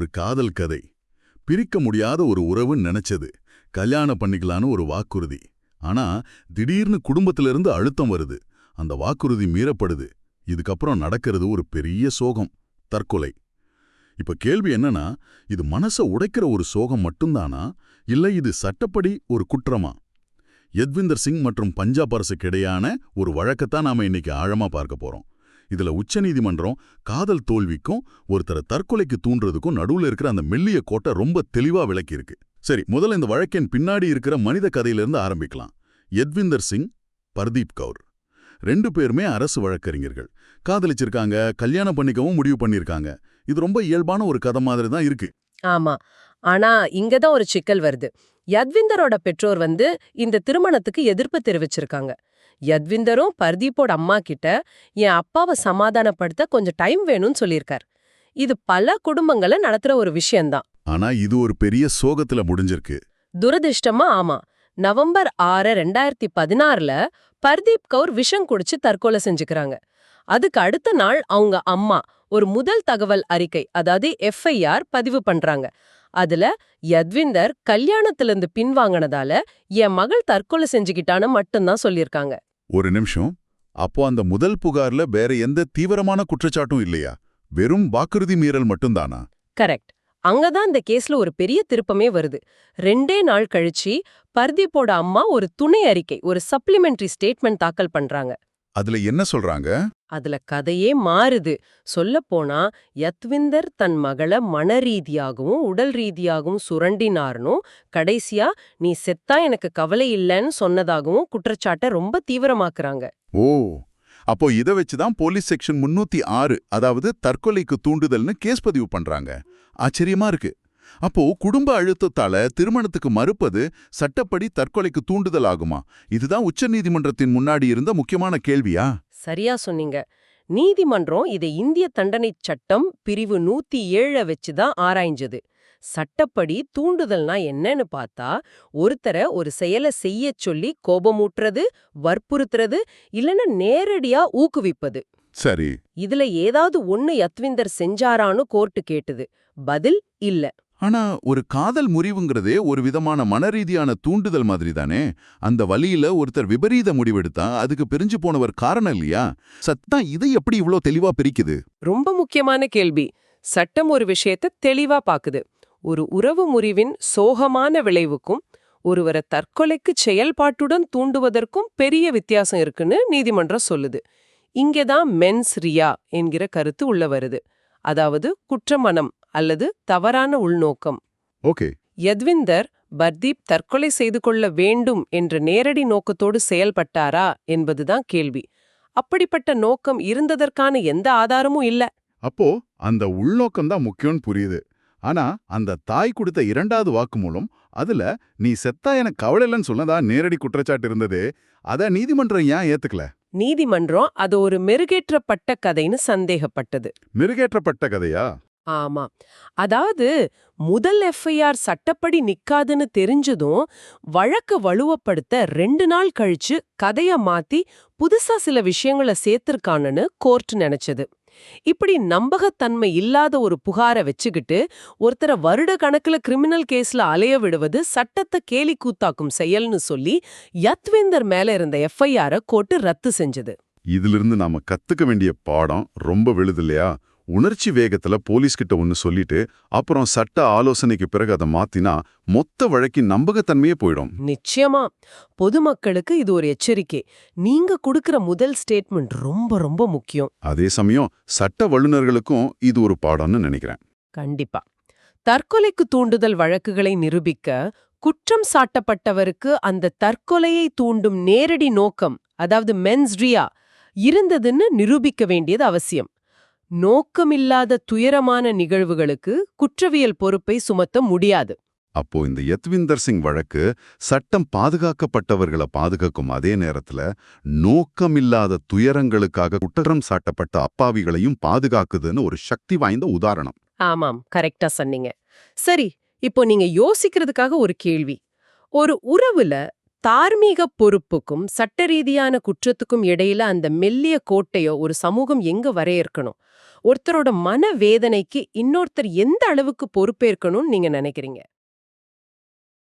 ஒரு காதல் கதை. பிரிக்க முடியாத ஒரு உறவுன்னு நினைச்சது. கல்யாணம் பண்ணிக்கலான்னு ஒரு வாக்குறுதி. ஆனா திடீர்னு குடும்பத்திலிருந்து அழுத்தம் வருது. அந்த வாக்குறுதி மீறப்படுது. இதுக்கப்புறம் நடக்கிறது ஒரு பெரிய சோகம், தற்கொலை. இப்ப கேள்வி என்னன்னா, இது மனச உடைக்கிற ஒரு சோகம் மட்டும்தானா, இல்ல இது சட்டப்படி ஒரு குற்றமா? யத்விந்தர் சிங் மற்றும் பஞ்சாப் அரசுக்கு இடையான ஒரு வழக்கத்தான் நாம இன்னைக்கு ஆழமா பார்க்க போறோம். இதுல உச்சநீதிமன்றம் காதல் தோல்விக்கும் ஒருத்தரை தற்கொலைக்கு தூண்டுறதுக்கும் நடுவுல இருக்கிற அந்த மெல்லிய கோட்டை ரொம்ப தெளிவா விளக்கியிருக்கு. சரி, முதல்ல இந்த வழக்கின் பின்னாடி இருக்கிற மனித கதையிலிருந்து ஆரம்பிக்கலாம். யத்விந்தர் சிங், பர்தீப் கௌர் ரெண்டு பேருமே அரசு வழக்கறிஞர்கள். காதலிச்சிருக்காங்க, கல்யாணம் பண்ணிக்கவும் முடிவு பண்ணிருக்காங்க. இது ரொம்ப இயல்பான ஒரு கதை மாதிரி தான் இருக்கு. ஆமா. ஆனா இங்கதான் ஒரு சிக்கல் வருது. யத்விந்தரோட பெற்றோர் இந்த திருமணத்துக்கு எதிர்ப்பு தெரிவிச்சிருக்காங்க. யத்விந்தரும் பர்தீப்போட அம்மா கிட்ட என் அப்பாவை சமாதானப்படுத்த கொஞ்சம் டைம் வேணும்னு சொல்லியிருக்கார். இது பல குடும்பங்களை நடத்துற ஒரு விஷயம்தான். ஆனா இது ஒரு பெரிய சோகத்துல முடிஞ்சிருக்கு. துரதிர்ஷ்டமா ஆமா. நவம்பர் 6, 2016ல பர்தீப் கௌர் விஷம் குடிச்சு தற்கொலை செஞ்சுக்கிறாங்க. அதுக்கு அடுத்த நாள் அவங்க அம்மா ஒரு முதல் தகவல் அறிக்கை, அதாவது எஃப்ஐஆர் பதிவு பண்றாங்க. அதுல யத்விந்தர் கல்யாணத்திலிருந்து பின்வாங்கினதால என் மகள் தற்கொலை செஞ்சுக்கிட்டான்னு மட்டும்தான் சொல்லியிருக்காங்க. ஒரு நிமிஷம். அப்போ அந்த முதல் புகார்ல வேற எந்த தீவிரமான குற்றச்சாட்டும் இல்லையா? வெறும் வாக்குறுதி மீறல் மட்டும்தானா? கரெக்ட். அங்கதான் இந்த கேஸ்ல ஒரு பெரிய திருப்பமே வருது. 2 நாள் கழிச்சு பர்தீப்போட அம்மா ஒரு துணை அறிக்கை, ஒரு சப்ளிமெண்டரி ஸ்டேட்மெண்ட் தாக்கல் பண்றாங்க. அதுல என்ன சொல்றாங்க? அதுல கதையே மாறுது. சொல்லப்போனா யத்விந்தர் தன் மகளை மனரீதியாகவும் உடல் ரீதியாகவும் சுரண்டினார்னும், கடைசியா நீ செத்தா எனக்கு கவலை இல்லைன்னு சொன்னதாகவும் குற்றச்சாட்டை ரொம்ப தீவிரமாக்குறாங்க. ஓ, அப்போ இத வச்சுதான் போலீஸ் செக்ஷன் 306, அதாவது தற்கொலைக்கு தூண்டுதல்னு கேஸ் பதிவு பண்றாங்க. ஆச்சரியமா இருக்கு. அப்போ குடும்ப அழுத்தத்தால திருமணத்துக்கு மறுப்பது சட்டப்படி தற்கொலைக்கு தூண்டுதல் ஆகுமா? இதுதான் உச்சநீதிமன்றத்தின் முன்னாடி இருந்த முக்கியமான கேள்வியா? சரியா சொன்னீங்க. நீதிமன்றம் இதை இந்திய தண்டனைச் சட்டம் பிரிவு 107 வச்சுதான் ஆராய்ஞ்சது. சட்டப்படி தூண்டுதல்னா என்னன்னு பார்த்தா, ஒருத்தரை ஒரு செயலை செய்ய சொல்லி கோபமூட்டுறது, வற்புறுத்துறது, இல்லைன்னா நேரடியா ஊக்குவிப்பது. சரி. இதுல ஏதாவது ஒண்ணு யத்விந்தர் செஞ்சாரான்னு கோர்ட்டு கேட்டுது. பதில் இல்ல. ஆனா ஒரு காதல் முறிவுங்கிறதே ஒரு விதமான மனரீதியான தூண்டுதல் மாதிரி தானே. அந்த வழியில ஒருத்தர் விபரீத முடிவெடுத்தா அதுக்கு பிரிஞ்சு போனவர் காரணம் இல்லையா? சட்டம் இதை எப்படி இவ்ளோ தெளிவா பிரிக்குது? ரொம்ப முக்கியமான கேள்வி. சட்டம் ஒரு விஷயத்தை தெளிவா பாக்குது. ஒரு உறவு முறிவின் சோகமான விளைவுக்கும் ஒருவரை தற்கொலைக்கு செயல்பாட்டுடன் தூண்டுவதற்கும் பெரிய வித்தியாசம் இருக்குன்னு நீதிமன்றம் சொல்லுது. இங்கேதான் மென்ஸ் ரியா என்கிற கருத்து உள்ள வருது. அதாவது குற்றமனம் அல்லது தவறான உள்நோக்கம். ஓகே. யத்விந்தர் பர்தீப் தற்கொலை செய்து கொள்ள வேண்டும் என்ற நேரடி நோக்கத்தோடு செயல்பட்டாரா என்பதுதான் கேள்வி. அப்படிப்பட்ட நோக்கம் இருந்ததற்கான எந்த ஆதாரமும் இல்ல. அப்போ அந்த உள்நோக்கம் தான் முக்கியம்னு புரியுது. ஆனா அந்த தாய் கொடுத்த 2வது வாக்குமூலம், அதுல நீ செத்தா எனக்கு கவலை இல்லைன்னு சொன்னதா நேரடி குற்றச்சாட்டு இருந்தது. அத நீதிமன்றம் ஏன் ஏத்துக்கல? நீதிமன்றம் அது ஒரு மெருகேற்றப்பட்ட கதைன்னு சந்தேகப்பட்டது. மெருகேற்றப்பட்ட கதையா? ஆமா. அதாவது முதல் எஃப்ஐஆர் சட்டப்படி நிக்காதுன்னு தெரிஞ்சதும் வழக்க வலுவப்படுத்த 2 நாள் கழிச்சு கதைய மாத்தி புதுசா சில விஷயங்களை சேர்த்திருக்கானு கோர்ட் நினைச்சது. இப்படி நம்பகத்தன்மை இல்லாத ஒரு புகாரை வச்சுக்கிட்டு ஒருத்தரை வருட கணக்குல கிரிமினல் கேஸ்ல அலைய விடுவது சட்டத்தை கேலி கூத்தாக்கும் செயல்னு சொல்லி யத்விந்தர் மேல இருந்த எஃப்ஐஆரை கோர்ட் ரத்து செஞ்சது. இதிலிருந்து நாம கத்துக்க வேண்டிய பாடம் ரொம்ப விழுது இல்லையா? உணர்ச்சி வேகத்துல போலீஸ் கிட்ட ஒன்னு சொல்லிட்டு அப்புறம் சட்ட ஆலோசனைக்கு பிறகு அதை மாத்தினா மொத்த வழக்கின் நம்பகத்தன்மையே போயிடும். நிச்சயமா. பொதுமக்களுக்கு இது ஒரு எச்சரிக்கை. நீங்க கொடுக்கிற முதல் ஸ்டேட்மெண்ட் ரொம்ப ரொம்ப முக்கியம். அதே சமயம் சட்ட வல்லுநர்களுக்கும் இது ஒரு பாடம்னு நினைக்கிறேன். கண்டிப்பா. தற்கொலைக்கு தூண்டுதல் வழக்குகளை நிரூபிக்க குற்றம் சாட்டப்பட்டவருக்கு அந்த தற்கொலையை தூண்டும் நேரடி நோக்கம், அதாவது மென்ஸ் ரியா இருந்ததுன்னு நிரூபிக்க வேண்டியது அவசியம். நோக்கமில்லாத துயரமான நிகழ்வுகளுக்கு குற்றவியல் பொறுப்பை சுமத்த முடியாது. அப்போ இந்த யத்விந்தர் சிங் வழக்கு சட்டம் பாதுகாக்கப்பட்டவர்களை பாதுகாக்கும் அதே நேரத்துல நோக்கமில்லாத துயரங்களுக்காக குற்றம் சாட்டப்பட்ட அப்பாவிகளையும் பாதுகாக்குதுன்னு ஒரு சக்தி வாய்ந்த உதாரணம். ஆமாம், கரெக்டா சொன்னீங்க. சரி, இப்போ நீங்க யோசிக்கிறதுக்காக ஒரு கேள்வி. ஒரு உறவுல தார்மீக பொறுப்புக்கும் சட்ட ரீதியான குற்றத்துக்கும் இடையில அந்த மெல்லிய கோட்டையோ ஒரு சமூகம் எங்க வரையறுக்கணும்? ஒருத்தரோட மன வேதனைக்கு இன்னொருத்தர் எந்த அளவுக்கு பொறுப்பேற்கணும்னு நீங்க நினைக்கிறீங்க?